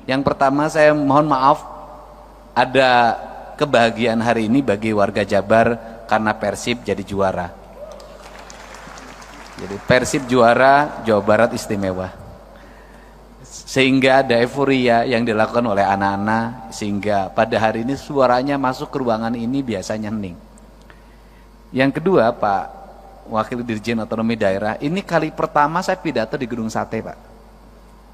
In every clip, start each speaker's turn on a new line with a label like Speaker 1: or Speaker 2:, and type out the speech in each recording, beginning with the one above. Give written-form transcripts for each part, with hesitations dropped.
Speaker 1: Yang pertama, saya mohon maaf ada kebahagiaan hari ini bagi warga Jabar karena Persib jadi juara. Jadi Persib juara, Jawa Barat istimewa. Sehingga ada euforia yang dilakukan oleh anak-anak, sehingga pada hari ini suaranya masuk ke ruangan ini biasanya hening. Yang kedua, Pak Wakil Dirjen Otonomi Daerah, ini kali pertama saya pidato di Gedung Sate, Pak.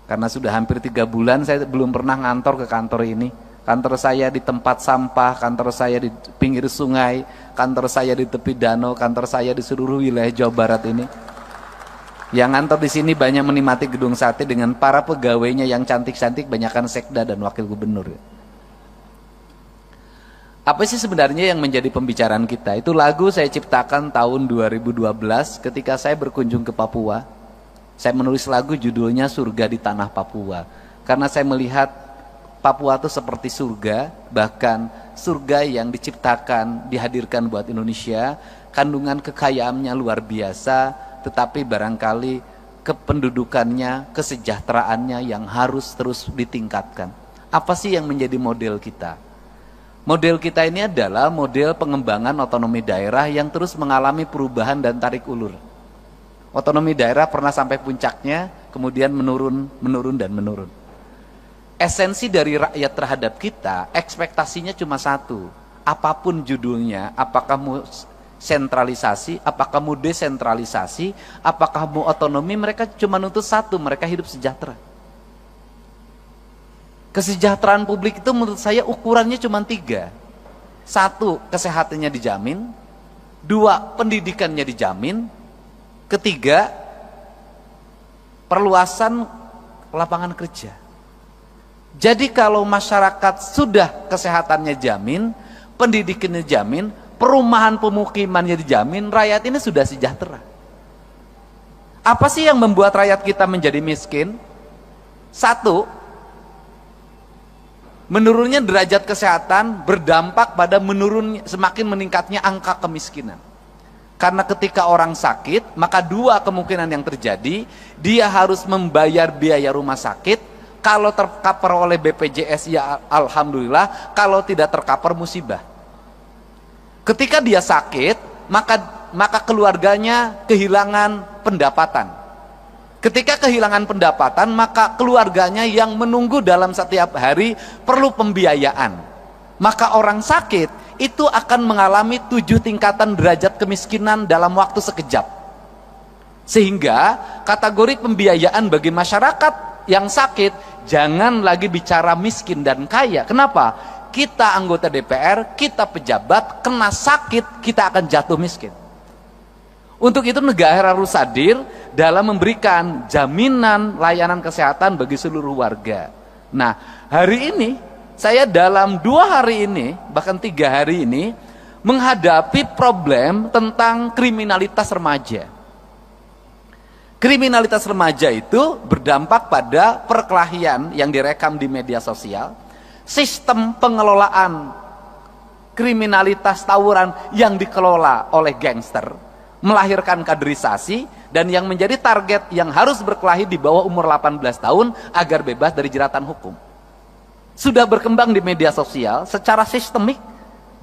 Speaker 1: Karena sudah hampir 3 bulan saya belum pernah ngantor ke kantor ini. Kantor saya di tempat sampah, kantor saya di pinggir sungai, kantor saya di tepi danau, kantor saya di seluruh wilayah Jawa Barat ini. Yang ngantor di sini banyak menikmati Gedung Sate dengan para pegawainya yang cantik-cantik, banyakkan sekda dan wakil gubernur. Apa sih sebenarnya yang menjadi pembicaraan kita? Itu lagu saya ciptakan tahun 2012 ketika saya berkunjung ke Papua. Saya menulis lagu judulnya Surga di Tanah Papua. Karena saya melihat Papua itu seperti surga, bahkan surga yang diciptakan, dihadirkan buat Indonesia, kandungan kekayaannya luar biasa, tetapi barangkali kependudukannya, kesejahteraannya yang harus terus ditingkatkan. Apa sih yang menjadi model kita? Model kita ini adalah model pengembangan otonomi daerah yang terus mengalami perubahan dan tarik ulur. Otonomi daerah pernah sampai puncaknya, kemudian menurun, dan menurun. Esensi dari rakyat terhadap kita, ekspektasinya cuma satu. Apapun judulnya, apakah mau sentralisasi, apakah mau desentralisasi, apakah mau otonomi, mereka cuma nuntut satu, mereka hidup sejahtera. Kesejahteraan publik itu menurut saya ukurannya cuma 3. 1, kesehatannya dijamin. 2, pendidikannya dijamin. 3, perluasan lapangan kerja. Jadi kalau masyarakat sudah kesehatannya jamin, pendidikannya jamin, perumahan pemukimannya dijamin, rakyat ini sudah sejahtera. Apa sih yang membuat rakyat kita menjadi miskin? 1, menurunnya derajat kesehatan berdampak pada semakin meningkatnya angka kemiskinan. Karena ketika orang sakit, maka 2 kemungkinan yang terjadi, dia harus membayar biaya rumah sakit. Kalau tercover oleh BPJS, ya alhamdulillah. Kalau tidak tercover, musibah. Ketika dia sakit, maka keluarganya kehilangan pendapatan. Ketika kehilangan pendapatan, maka keluarganya yang menunggu dalam setiap hari perlu pembiayaan. Maka orang sakit itu akan mengalami 7 tingkatan derajat kemiskinan dalam waktu sekejap. Sehingga kategori pembiayaan bagi masyarakat yang sakit, jangan lagi bicara miskin dan kaya. Kenapa? Kita anggota DPR, kita pejabat, kena sakit, kita akan jatuh miskin. Untuk itu negara harus hadir dalam memberikan jaminan layanan kesehatan bagi seluruh warga. Nah, hari ini, saya dalam 2 hari ini, bahkan 3 hari ini, menghadapi problem tentang kriminalitas remaja. Kriminalitas remaja itu berdampak pada perkelahian yang direkam di media sosial, sistem pengelolaan kriminalitas tawuran yang dikelola oleh gangster, melahirkan kaderisasi, dan yang menjadi target yang harus berkelahi di bawah umur 18 tahun agar bebas dari jeratan hukum. Sudah berkembang di media sosial secara sistemik,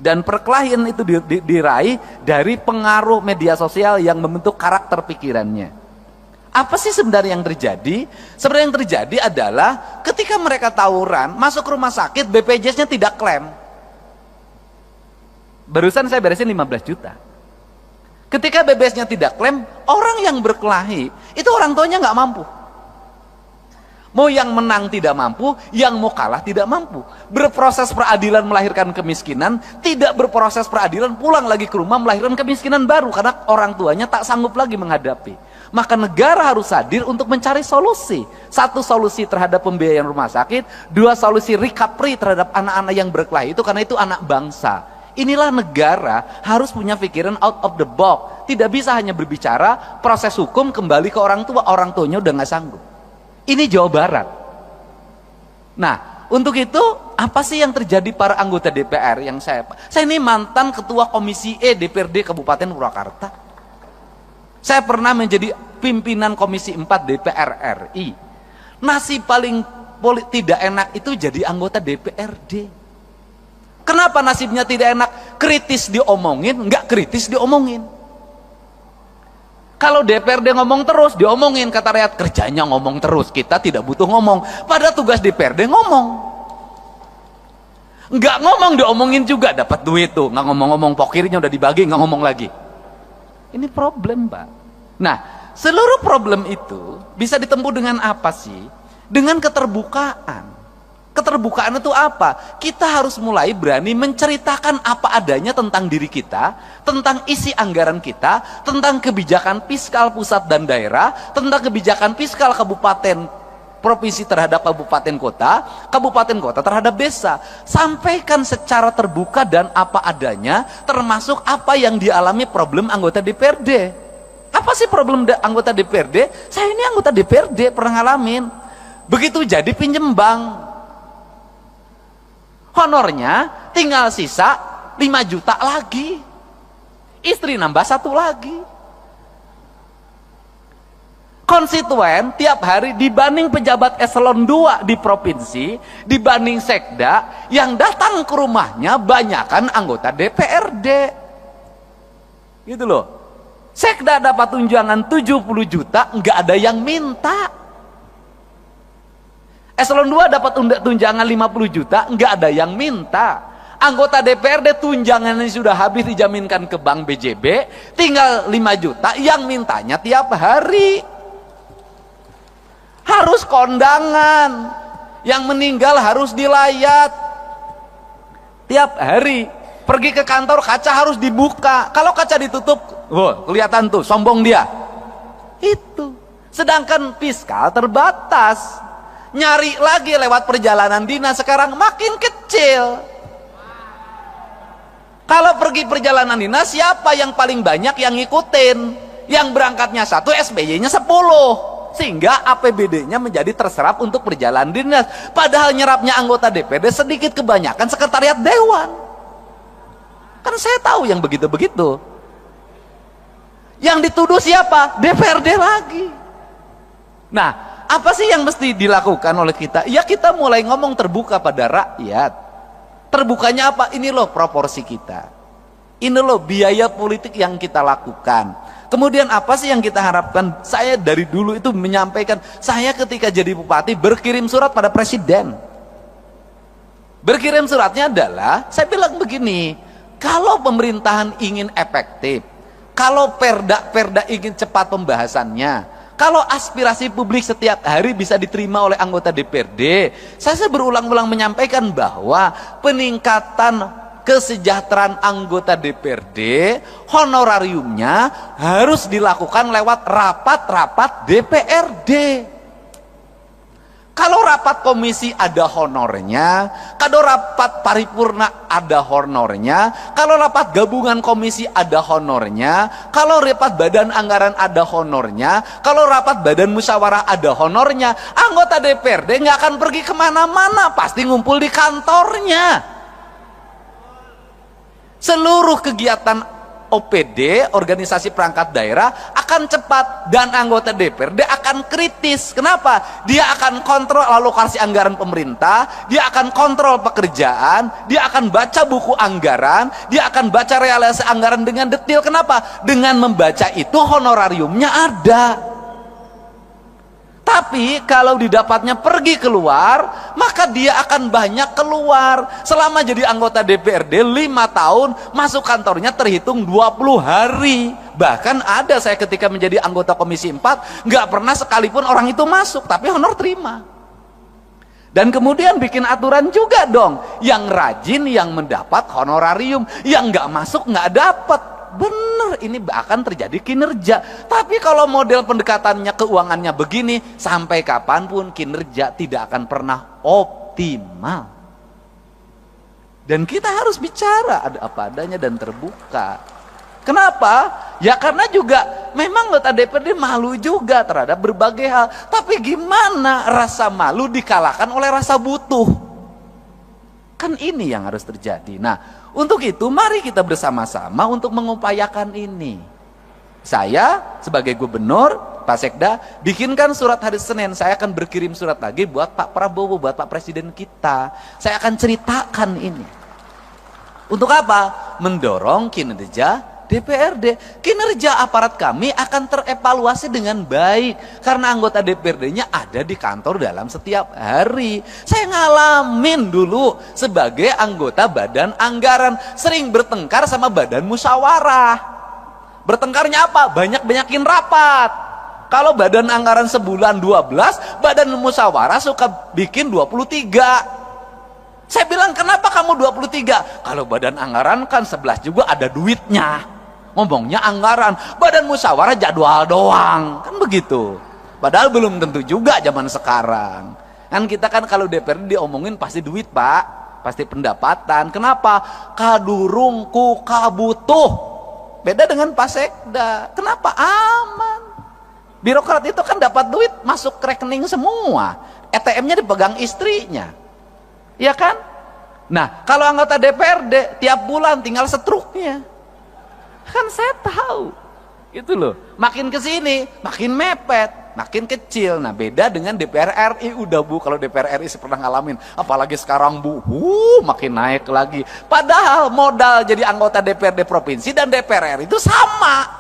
Speaker 1: dan perkelahian itu diraih dari pengaruh media sosial yang membentuk karakter pikirannya. Apa sih sebenarnya yang terjadi? Sebenarnya yang terjadi adalah ketika mereka tawuran, masuk rumah sakit, BPJS-nya tidak klaim. Barusan saya beresin 15 juta. Ketika BPJS-nya tidak klaim, orang yang berkelahi, itu orang tuanya nggak mampu. Mau yang menang tidak mampu, yang mau kalah tidak mampu. Berproses peradilan melahirkan kemiskinan, tidak berproses peradilan pulang lagi ke rumah melahirkan kemiskinan baru, karena orang tuanya tak sanggup lagi menghadapi. Maka negara harus hadir untuk mencari solusi. 1, solusi terhadap pembiayaan rumah sakit. 2, solusi recovery terhadap anak-anak yang berkelahi itu, karena itu anak bangsa. Inilah negara harus punya pikiran out of the box. Tidak bisa hanya berbicara proses hukum kembali ke orang tuanya udah nggak sanggup. Ini Jawa Barat. Nah, untuk itu apa sih yang terjadi para anggota DPR yang saya ini mantan ketua Komisi E DPRD Kabupaten Purwakarta. Saya pernah menjadi pimpinan Komisi 4 DPR RI. Nasib paling tidak enak itu jadi anggota DPRD. Kenapa nasibnya tidak enak? Kritis diomongin, nggak kritis diomongin. Kalau DPRD ngomong terus, diomongin, kata rakyat, kerjanya ngomong terus, kita tidak butuh ngomong. Pada tugas DPRD ngomong. Nggak ngomong diomongin juga, dapat duit tuh. Nggak ngomong-ngomong, pokirnya udah dibagi, nggak ngomong lagi. Ini problem, Pak. Nah, seluruh problem itu bisa ditempuh dengan apa sih? Dengan keterbukaan. Keterbukaan itu apa? Kita harus mulai berani menceritakan apa adanya tentang diri kita, tentang isi anggaran kita, tentang kebijakan fiskal pusat dan daerah, tentang kebijakan fiskal kabupaten provinsi terhadap kabupaten kota terhadap desa. Sampaikan secara terbuka dan apa adanya, termasuk apa yang dialami problem anggota DPRD. Apa sih problem anggota DPRD? Saya ini anggota DPRD, pernah ngalamin. Begitu jadi pinjem bank, honornya tinggal sisa 5 juta lagi, istri nambah 1 lagi. Konstituen tiap hari dibanding pejabat eselon 2 di provinsi, dibanding sekda, yang datang ke rumahnya banyakan anggota DPRD. Gitu loh. Sekda dapat tunjangan 70 juta, nggak ada yang minta. Eselon 2 dapat tunjangan 50 juta, nggak ada yang minta. Anggota DPRD tunjangannya sudah habis dijaminkan ke bank BJB, tinggal 5 juta, yang mintanya tiap hari. Harus kondangan, yang meninggal harus dilayat. Tiap hari, pergi ke kantor kaca harus dibuka. Kalau kaca ditutup, wah, kelihatan tuh, sombong dia. Itu. Sedangkan fiskal terbatas. Nyari lagi lewat perjalanan dinas sekarang makin kecil. Kalau pergi perjalanan dinas, siapa yang paling banyak yang ngikutin? Yang berangkatnya 1, SBY-nya 10. Sehingga APBD-nya menjadi terserap untuk perjalanan dinas. Padahal nyerapnya anggota DPRD sedikit, kebanyakan sekretariat dewan. Kan saya tahu yang begitu-begitu. Yang dituduh siapa? DPRD lagi. Nah, apa sih yang mesti dilakukan oleh kita? Ya, kita mulai ngomong terbuka pada rakyat. Terbukanya apa? Ini loh proporsi kita. Ini loh biaya politik yang kita lakukan. Kemudian apa sih yang kita harapkan? Saya dari dulu itu menyampaikan, saya ketika jadi bupati berkirim surat pada presiden. Berkirim suratnya adalah, saya bilang begini, kalau pemerintahan ingin efektif, kalau perda ingin cepat pembahasannya, kalau aspirasi publik setiap hari bisa diterima oleh anggota DPRD, saya berulang-ulang menyampaikan bahwa peningkatan kesejahteraan anggota DPRD, honorariumnya harus dilakukan lewat rapat-rapat DPRD. Kalau rapat komisi ada honornya, kalau rapat paripurna ada honornya, kalau rapat gabungan komisi ada honornya, kalau rapat badan anggaran ada honornya, kalau rapat badan musyawarah ada honornya, anggota DPRD nggak akan pergi kemana-mana, pasti ngumpul di kantornya. Seluruh kegiatan OPD, organisasi perangkat daerah, akan cepat, dan anggota DPRD akan kritis. Kenapa? Dia akan kontrol alokasi anggaran pemerintah, dia akan kontrol pekerjaan, dia akan baca buku anggaran, dia akan baca realisasi anggaran dengan detail. Kenapa? Dengan membaca itu honorariumnya ada. Tapi kalau didapatnya pergi keluar, maka dia akan banyak keluar. Selama jadi anggota DPRD 5 tahun, masuk kantornya terhitung 20 hari. Bahkan ada saya ketika menjadi anggota Komisi 4, nggak pernah sekalipun orang itu masuk, tapi honor terima. Dan kemudian bikin aturan juga dong, yang rajin yang mendapat honorarium, yang nggak masuk nggak dapat. Bener, ini akan terjadi kinerja. Tapi kalau model pendekatannya keuangannya begini, sampai kapanpun kinerja tidak akan pernah optimal. Dan kita harus bicara ada apa adanya dan terbuka. Kenapa? Ya karena juga memang anggota DPRD malu juga terhadap berbagai hal. Tapi gimana rasa malu dikalahkan oleh rasa butuh? Kan ini yang harus terjadi. Nah, untuk itu mari kita bersama-sama untuk mengupayakan ini. Saya sebagai gubernur, Pak Sekda, bikinkan surat hari Senin, saya akan berkirim surat lagi buat Pak Prabowo, buat Pak Presiden kita. Saya akan ceritakan ini. Untuk apa? Mendorong kinerja DPRD. Kinerja aparat kami akan terevaluasi dengan baik karena anggota DPRD-nya ada di kantor dalam setiap hari. Saya ngalamin dulu sebagai anggota badan anggaran, sering bertengkar sama badan musyawarah. Bertengkarnya apa? Banyak-banyakin rapat. Kalau badan anggaran sebulan 12, badan musyawarah suka bikin 23. Saya bilang, kenapa kamu 23? Kalau badan anggaran kan 11 juga ada duitnya. Ngomongnya anggaran, badan musyawarah jadwal doang, kan begitu. Padahal belum tentu juga zaman sekarang. Kan kita kan kalau DPRD diomongin pasti duit, Pak, pasti pendapatan. Kenapa? Kadurungku kabutuh. Beda dengan Pak Sekda. Kenapa? Aman. Birokrat itu kan dapat duit masuk ke rekening semua. ATM-nya dipegang istrinya. Iya kan? Nah, kalau anggota DPRD tiap bulan tinggal setruknya. Kan saya tahu. Itu loh. Makin ke sini, makin mepet, makin kecil. Nah, beda dengan DPR RI. Udah Bu, kalau DPR RI saya pernah ngalamin. Apalagi sekarang Bu, makin naik lagi. Padahal modal jadi anggota DPRD provinsi dan DPR RI itu sama.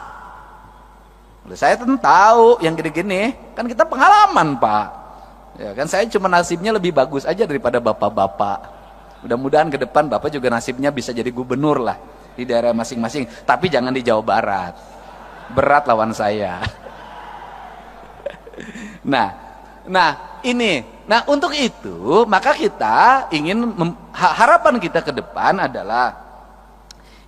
Speaker 1: Saya tentu tahu yang gini-gini, kan kita pengalaman, Pak. Ya kan, saya cuma nasibnya lebih bagus aja daripada bapak-bapak. Mudah-mudahan ke depan Bapak juga nasibnya bisa jadi gubernur lah di daerah masing-masing, tapi jangan di Jawa Barat. Berat lawan saya. Nah ini. Nah, untuk itu maka kita ingin harapan kita ke depan adalah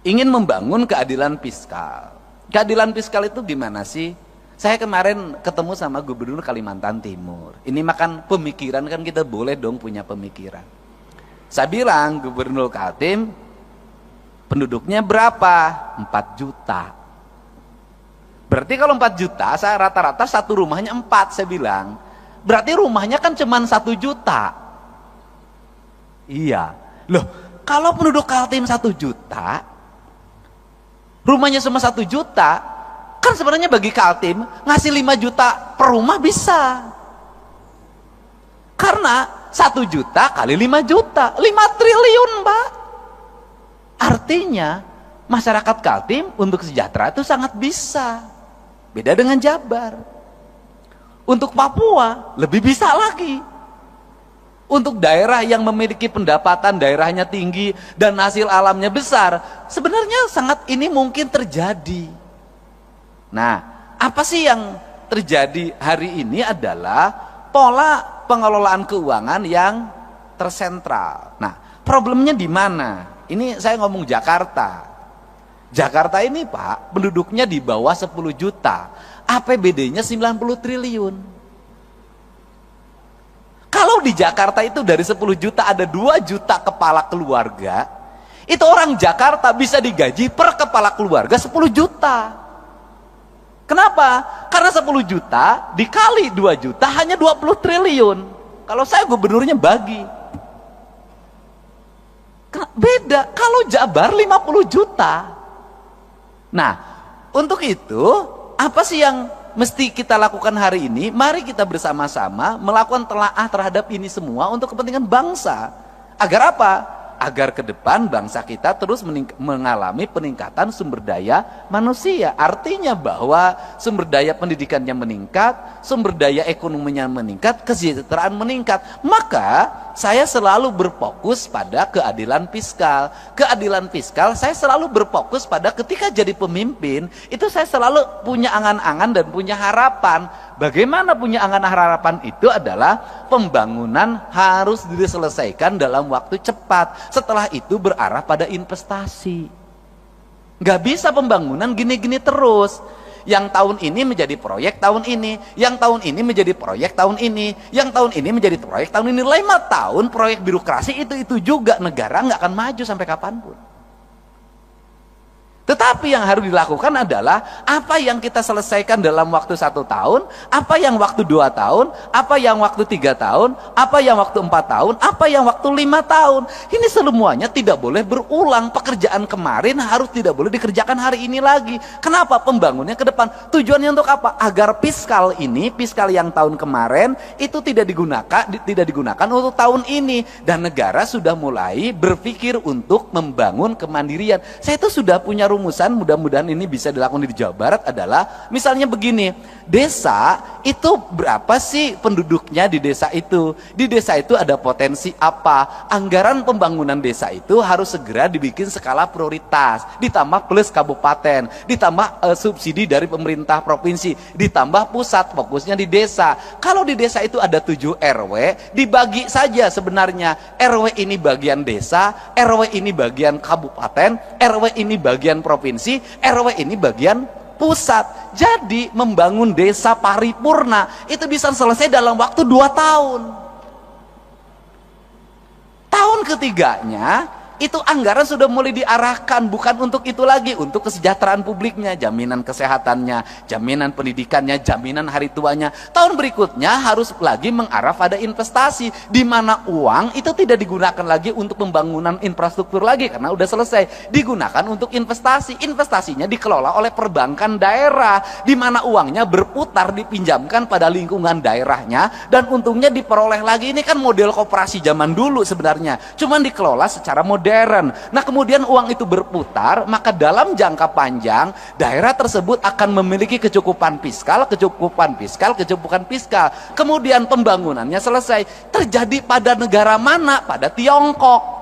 Speaker 1: ingin membangun keadilan fiskal. Keadilan fiskal itu gimana sih? Saya kemarin ketemu sama Gubernur Kalimantan Timur. Ini makan pemikiran, kan kita boleh dong punya pemikiran. Saya bilang, Gubernur Kaltim, penduduknya berapa? 4 juta. Berarti kalau 4 juta, saya rata-rata satu rumahnya 4, saya bilang. Berarti rumahnya kan cuma 1 juta. Iya. Loh, kalau penduduk Kaltim 1 juta, rumahnya cuma 1 juta, kan sebenarnya bagi Kaltim, ngasih 5 juta per rumah bisa. Karena 1 juta kali 5 juta, 5 triliun, Pak. Artinya masyarakat Kaltim untuk sejahtera itu sangat bisa. Beda dengan Jabar. Untuk Papua lebih bisa lagi. Untuk daerah yang memiliki pendapatan daerahnya tinggi dan hasil alamnya besar, sebenarnya sangat ini mungkin terjadi. Nah, apa sih yang terjadi hari ini adalah pola pengelolaan keuangan yang tersentral. Nah, problemnya di mana? Ini saya ngomong Jakarta. Jakarta ini, Pak, penduduknya di bawah 10 juta. APBD-nya 90 triliun. Kalau di Jakarta itu dari 10 juta ada 2 juta kepala keluarga, itu orang Jakarta bisa digaji per kepala keluarga 10 juta. Kenapa? Karena 10 juta dikali 2 juta hanya 20 triliun. Kalau saya gubernurnya bagi. Beda kalau Jabar 50 juta. Nah, untuk itu apa sih yang mesti kita lakukan hari ini? Mari kita bersama-sama melakukan telaah terhadap ini semua untuk kepentingan bangsa. Agar apa? Agar ke depan bangsa kita terus mengalami peningkatan sumber daya manusia. Artinya bahwa sumber daya pendidikannya meningkat, sumber daya ekonominya meningkat, kesejahteraan meningkat. Maka saya selalu berfokus pada keadilan fiskal. Keadilan fiskal saya selalu berfokus pada ketika jadi pemimpin, itu saya selalu punya angan-angan dan punya harapan. Bagaimana punya angan harapan itu adalah pembangunan harus diselesaikan dalam waktu cepat. Setelah itu berarah pada investasi. Nggak bisa pembangunan gini-gini terus. Yang tahun ini menjadi proyek tahun ini, yang tahun ini menjadi proyek tahun ini, yang tahun ini menjadi proyek tahun ini. 5 tahun proyek birokrasi itu juga, negara nggak akan maju sampai kapanpun. Tetapi yang harus dilakukan adalah apa yang kita selesaikan dalam waktu 1 tahun, apa yang waktu 2 tahun, apa yang waktu 3 tahun, apa yang waktu 4 tahun, apa yang waktu 5 tahun. Ini semuanya tidak boleh berulang. Pekerjaan kemarin harus tidak boleh dikerjakan hari ini lagi. Kenapa? Pembangunnya ke depan. Tujuannya untuk apa? Agar fiskal yang tahun kemarin itu tidak digunakan untuk tahun ini. Dan negara sudah mulai berpikir untuk membangun kemandirian. Saya itu sudah punya rumusan, mudah-mudahan ini bisa dilakukan di Jawa Barat, adalah misalnya begini, desa itu berapa sih penduduknya di desa itu? Di desa itu ada potensi apa? Anggaran pembangunan desa itu harus segera dibikin skala prioritas, ditambah plus kabupaten, ditambah subsidi dari pemerintah provinsi, ditambah pusat, fokusnya di desa. Kalau di desa itu ada 7 RW, dibagi saja sebenarnya, RW ini bagian desa, RW ini bagian kabupaten, RW ini bagian provinsi, RW ini bagian pusat. Jadi membangun desa paripurna itu bisa selesai dalam waktu 2 tahun. Tahun ketiganya itu anggaran sudah mulai diarahkan, bukan untuk itu lagi, untuk kesejahteraan publiknya, jaminan kesehatannya, jaminan pendidikannya, jaminan hari tuanya. Tahun berikutnya harus lagi mengarah pada investasi, di mana uang itu tidak digunakan lagi untuk pembangunan infrastruktur lagi karena udah selesai, digunakan untuk investasi. Investasinya dikelola oleh perbankan daerah, di mana uangnya berputar, dipinjamkan pada lingkungan daerahnya, dan untungnya diperoleh lagi. Ini kan model koperasi zaman dulu sebenarnya, cuman dikelola secara modern. Nah, kemudian uang itu berputar, maka dalam jangka panjang daerah tersebut akan memiliki kecukupan fiskal. Kemudian pembangunannya selesai. Terjadi pada negara mana? Pada Tiongkok.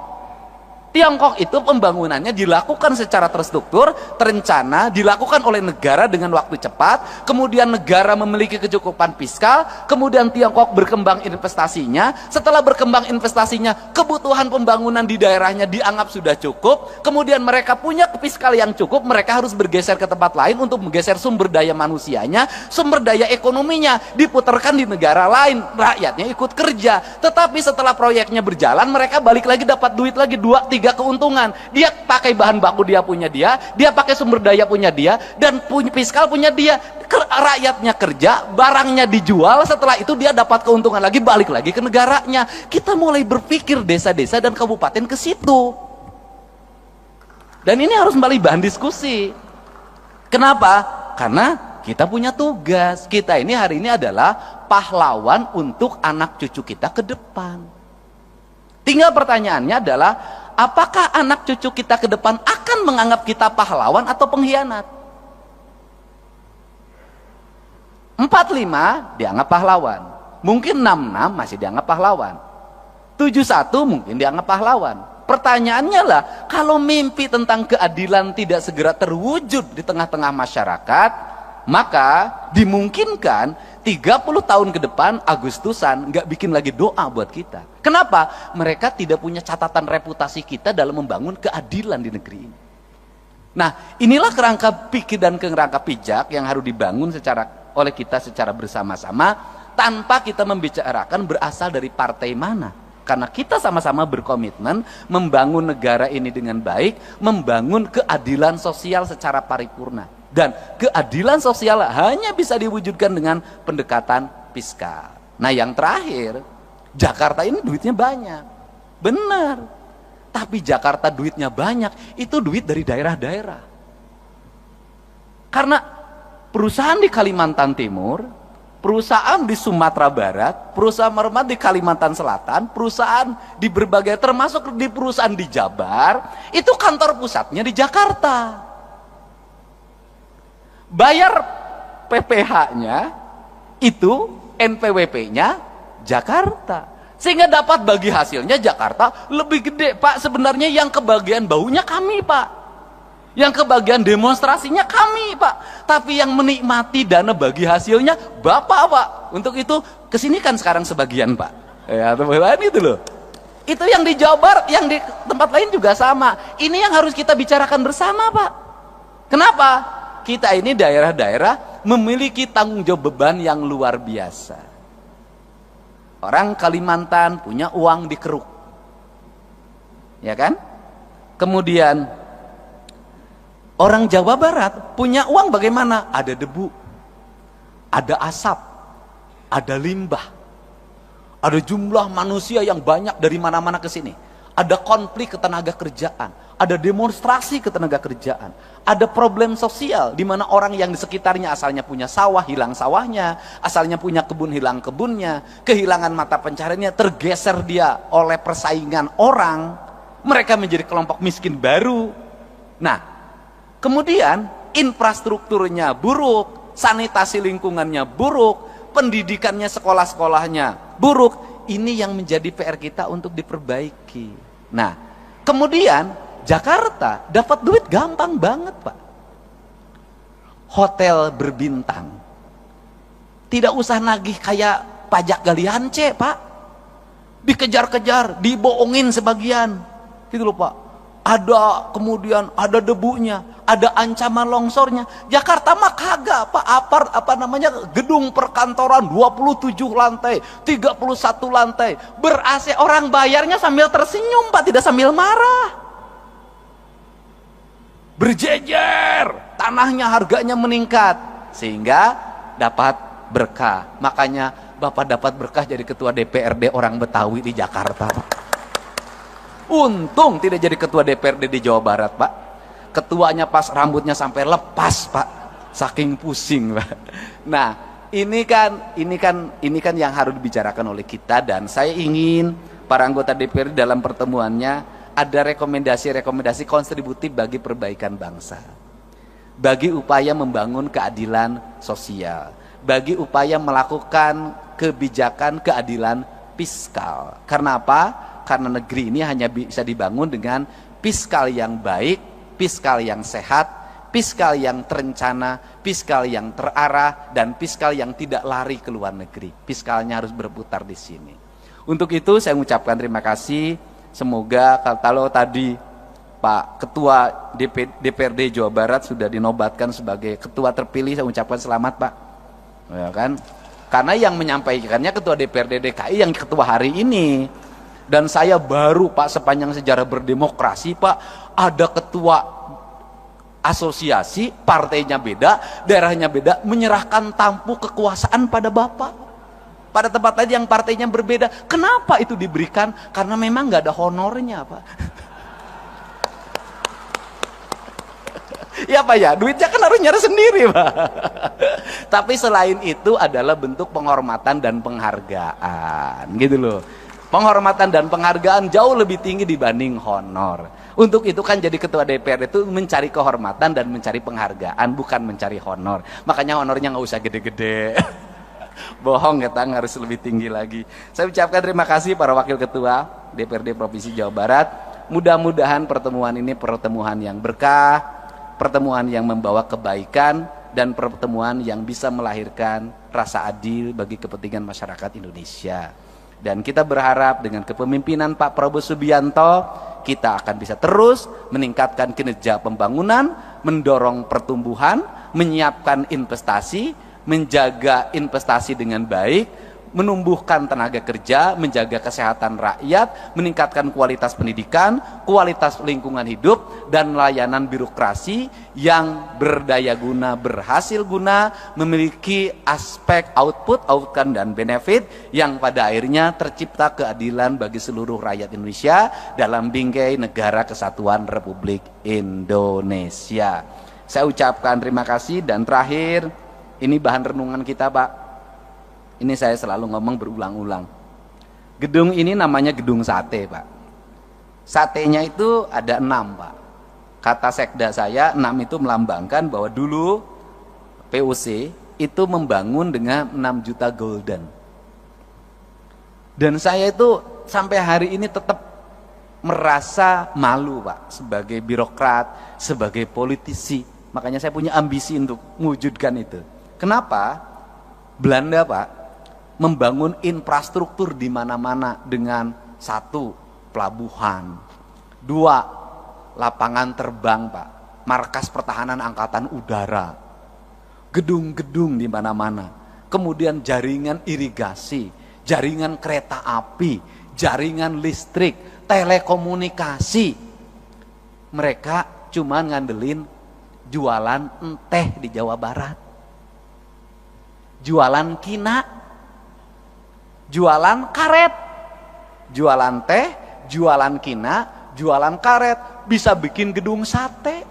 Speaker 1: Tiongkok itu pembangunannya dilakukan secara terstruktur, terencana, dilakukan oleh negara dengan waktu cepat, kemudian negara memiliki kecukupan fiskal, kemudian Tiongkok berkembang investasinya. Setelah berkembang investasinya, kebutuhan pembangunan di daerahnya dianggap sudah cukup, kemudian mereka punya fiskal yang cukup, mereka harus bergeser ke tempat lain untuk menggeser sumber daya manusianya, sumber daya ekonominya diputarkan di negara lain, rakyatnya ikut kerja. Tetapi setelah proyeknya berjalan, mereka balik lagi dapat duit lagi 2-3 keuntungan. Dia pakai bahan baku dia punya dia pakai sumber daya punya dia, dan punya fiskal punya dia. Rakyatnya kerja, barangnya dijual, setelah itu dia dapat keuntungan lagi, balik lagi ke negaranya. Kita mulai berpikir desa-desa dan kabupaten ke situ. Dan ini harus kembali bahan diskusi. Kenapa? Karena kita punya tugas. Kita ini hari ini adalah pahlawan untuk anak cucu kita ke depan. Tinggal pertanyaannya adalah, apakah anak cucu kita ke depan akan menganggap kita pahlawan atau pengkhianat? 45 dianggap pahlawan, mungkin 66 masih dianggap pahlawan, 71 mungkin dianggap pahlawan. Pertanyaannya lah, kalau mimpi tentang keadilan tidak segera terwujud di tengah-tengah masyarakat, maka dimungkinkan 30 tahun ke depan Agustusan nggak bikin lagi doa buat kita. Kenapa? Mereka tidak punya catatan reputasi kita dalam membangun keadilan di negeri ini. Nah, inilah kerangka pikir dan kerangka pijak yang harus dibangun oleh kita secara bersama-sama, tanpa kita membicarakan berasal dari partai mana. Karena kita sama-sama berkomitmen membangun negara ini dengan baik, membangun keadilan sosial secara paripurna. Dan keadilan sosial hanya bisa diwujudkan dengan pendekatan fiskal. Nah, yang terakhir, Jakarta ini duitnya banyak, benar. Tapi Jakarta duitnya banyak, itu duit dari daerah-daerah. Karena perusahaan di Kalimantan Timur, perusahaan di Sumatera Barat, perusahaan di Kalimantan Selatan, perusahaan di berbagai, termasuk di perusahaan di Jabar, itu kantor pusatnya di Jakarta. Bayar PPH-nya itu, NPWP-nya Jakarta. Sehingga dapat bagi hasilnya Jakarta lebih gede, Pak. Sebenarnya yang kebagian baunya kami, Pak. Yang kebagian demonstrasinya kami, Pak. Tapi yang menikmati dana bagi hasilnya Bapak, Pak. Untuk itu kesini kan sekarang sebagian, Pak. Ya, teman-teman, itu loh. Itu yang di Jawa Barat, yang di tempat lain juga sama. Ini yang harus kita bicarakan bersama, Pak. Kenapa? Kita ini daerah-daerah memiliki tanggung jawab beban yang luar biasa. Orang Kalimantan punya uang di keruk, ya kan? Kemudian Orang Jawa Barat punya uang bagaimana? Ada debu, ada asap, ada limbah, ada jumlah manusia yang banyak dari mana-mana ke sini. Ada konflik ketenaga kerjaan, ada demonstrasi ketenaga kerjaan, ada problem sosial di mana orang yang di sekitarnya asalnya punya sawah hilang sawahnya, asalnya punya kebun hilang kebunnya, kehilangan mata pencahariannya, tergeser dia oleh persaingan orang, mereka menjadi kelompok miskin baru. Nah, kemudian infrastrukturnya buruk, sanitasi lingkungannya buruk, pendidikannya sekolah-sekolahnya buruk. Ini yang menjadi PR kita untuk diperbaiki. Nah, kemudian Jakarta dapat duit gampang banget, Pak. Hotel berbintang. Tidak usah nagih kayak pajak galian C, Pak. Dikejar-kejar, dibohongin sebagian. Gitu loh, Pak. Ada kemudian ada debunya, ada ancaman longsornya. Jakarta mah kagak, Pak. Gedung perkantoran 27 lantai, 31 lantai, ber-AC, orang bayarnya sambil tersenyum, Pak, tidak sambil marah. Berjejer, tanahnya harganya meningkat sehingga dapat berkah. Makanya Bapak dapat berkah jadi ketua DPRD orang Betawi di Jakarta, Pak. Untung tidak jadi ketua DPRD di Jawa Barat, Pak. Ketuanya pas rambutnya sampai lepas, Pak. Saking pusing, Pak. Nah, ini kan yang harus dibicarakan oleh kita, dan saya ingin para anggota DPRD dalam pertemuannya ada rekomendasi-rekomendasi kontributif bagi perbaikan bangsa. Bagi upaya membangun keadilan sosial, bagi upaya melakukan kebijakan keadilan fiskal. Karena apa? Karena negeri ini hanya bisa dibangun dengan fiskal yang baik, fiskal yang sehat, fiskal yang terencana, fiskal yang terarah, dan fiskal yang tidak lari ke luar negeri. Fiskalnya harus berputar di sini. Untuk itu saya mengucapkan terima kasih. Semoga kalau tadi Pak Ketua DPRD Jawa Barat sudah dinobatkan sebagai ketua terpilih, saya ucapkan selamat, Pak. Ya kan? Karena yang menyampaikannya Ketua DPRD DKI yang ketua hari ini. Dan saya baru, Pak, sepanjang sejarah berdemokrasi, Pak, ada ketua asosiasi, partainya beda, daerahnya beda, menyerahkan tampuk kekuasaan pada Bapak. Pada tempat lain yang partainya berbeda. Kenapa itu diberikan? Karena memang nggak ada honornya, Pak. Ya, Pak, ya, duitnya kan harus nyari sendiri, Pak. Tapi selain itu adalah bentuk penghormatan dan penghargaan, gitu loh. Penghormatan dan penghargaan jauh lebih tinggi dibanding honor. Untuk itu kan jadi ketua DPR itu mencari kehormatan dan mencari penghargaan, bukan mencari honor. Makanya honornya nggak usah gede-gede. Bohong, kita harus lebih tinggi lagi. Saya ucapkan terima kasih para wakil ketua DPRD Provinsi Jawa Barat. Mudah-mudahan pertemuan ini pertemuan yang berkah, pertemuan yang membawa kebaikan, dan pertemuan yang bisa melahirkan rasa adil bagi kepentingan masyarakat Indonesia. Dan kita berharap dengan kepemimpinan Pak Prabowo Subianto, kita akan bisa terus meningkatkan kinerja pembangunan, mendorong pertumbuhan, menyiapkan investasi, menjaga investasi dengan baik, menumbuhkan tenaga kerja, menjaga kesehatan rakyat, meningkatkan kualitas pendidikan, kualitas lingkungan hidup, dan layanan birokrasi yang berdaya guna, berhasil guna, memiliki aspek output, outcome, dan benefit yang pada akhirnya tercipta keadilan bagi seluruh rakyat Indonesia dalam bingkai negara kesatuan Republik Indonesia. Saya ucapkan terima kasih, dan terakhir, ini bahan renungan kita, Pak. Ini saya selalu ngomong berulang-ulang. Gedung ini namanya gedung sate, Pak. Satenya itu ada 6, Pak. Kata sekda saya, 6 itu melambangkan bahwa dulu POC itu membangun dengan 6 juta golden. Dan saya itu sampai hari ini tetap merasa malu, Pak, sebagai birokrat, sebagai politisi. Makanya saya punya ambisi untuk mewujudkan itu. Kenapa? Belanda, Pak, membangun infrastruktur di mana-mana dengan 1, pelabuhan, 2, lapangan terbang, Pak, markas pertahanan angkatan udara, gedung-gedung di mana-mana, kemudian jaringan irigasi, jaringan kereta api, jaringan listrik, telekomunikasi. Mereka cuma ngandelin jualan teh di Jawa Barat, jualan kina, jualan karet, jualan teh, jualan kina, jualan karet, bisa bikin gedung sate,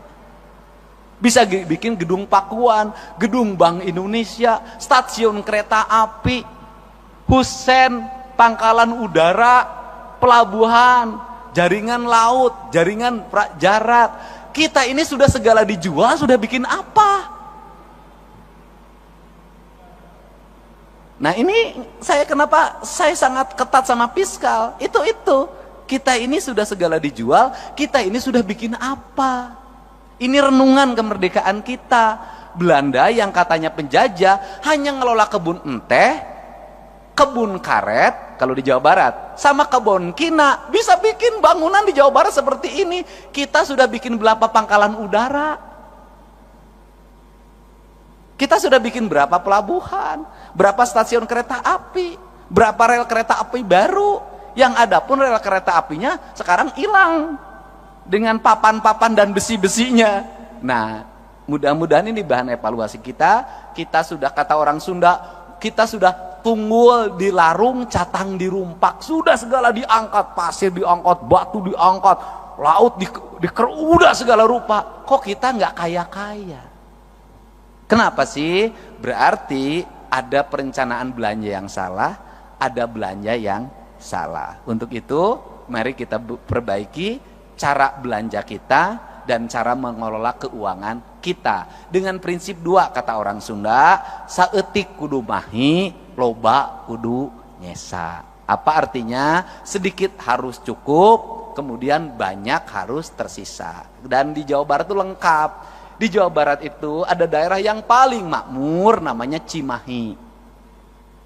Speaker 1: bisa bikin gedung pakuan, gedung Bank Indonesia, stasiun kereta api, husen, pangkalan udara, pelabuhan, jaringan laut, jaringan darat. Kita ini sudah segala dijual, sudah bikin apa? Nah ini kenapa saya sangat ketat sama fiskal, itu. Kita ini sudah segala dijual, kita ini sudah bikin apa? Ini renungan kemerdekaan kita. Belanda yang katanya penjajah hanya ngelola kebun teh, kebun karet kalau di Jawa Barat, sama kebun kina, bisa bikin bangunan di Jawa Barat seperti ini. Kita sudah bikin berapa pangkalan udara, kita sudah bikin berapa pelabuhan, berapa stasiun kereta api, berapa rel kereta api baru. Yang ada pun rel kereta apinya sekarang hilang dengan papan-papan dan besi-besinya. Nah, mudah-mudahan ini bahan evaluasi kita. Kita sudah, kata orang Sunda, kita sudah tunggul di larung, catang di rumpak, sudah segala diangkat, pasir diangkat, batu diangkat, laut udah segala rupa. Kok kita nggak kaya-kaya? Kenapa sih? Berarti ada perencanaan belanja yang salah, ada belanja yang salah. Untuk itu, mari kita perbaiki cara belanja kita dan cara mengelola keuangan kita dengan prinsip 2, kata orang Sunda, saeutik kudu mahi, loba kudu nyesa. Apa artinya? Sedikit harus cukup, kemudian banyak harus tersisa. Dan di Jawa Barat itu lengkap. Di Jawa Barat itu ada daerah yang paling makmur, namanya Cimahi.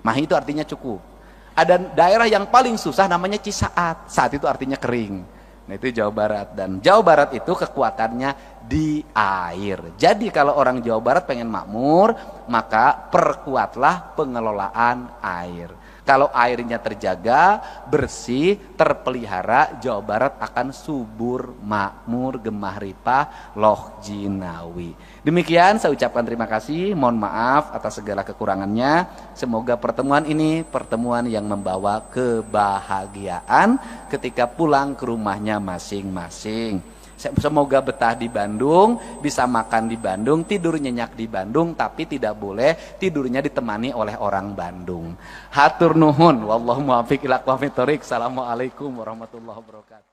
Speaker 1: Mahi itu artinya cukup. Ada daerah yang paling susah, namanya Cisaat. Saat itu artinya kering. Nah itu Jawa Barat. Dan Jawa Barat itu kekuatannya di air. Jadi kalau orang Jawa Barat pengen makmur, maka perkuatlah pengelolaan air. Kalau airnya terjaga, bersih, terpelihara, Jawa Barat akan subur, makmur, gemah ripah, loh jinawi. Demikian saya ucapkan terima kasih, mohon maaf atas segala kekurangannya. Semoga pertemuan ini pertemuan yang membawa kebahagiaan ketika pulang ke rumahnya masing-masing. Semoga betah di Bandung, bisa makan di Bandung, tidur nyenyak di Bandung, tapi tidak boleh tidurnya ditemani oleh orang Bandung. Hatur nuhun, wallahu muwaffiq ila aqwamit thoriq. Assalamualaikum warahmatullahi wabarakatuh.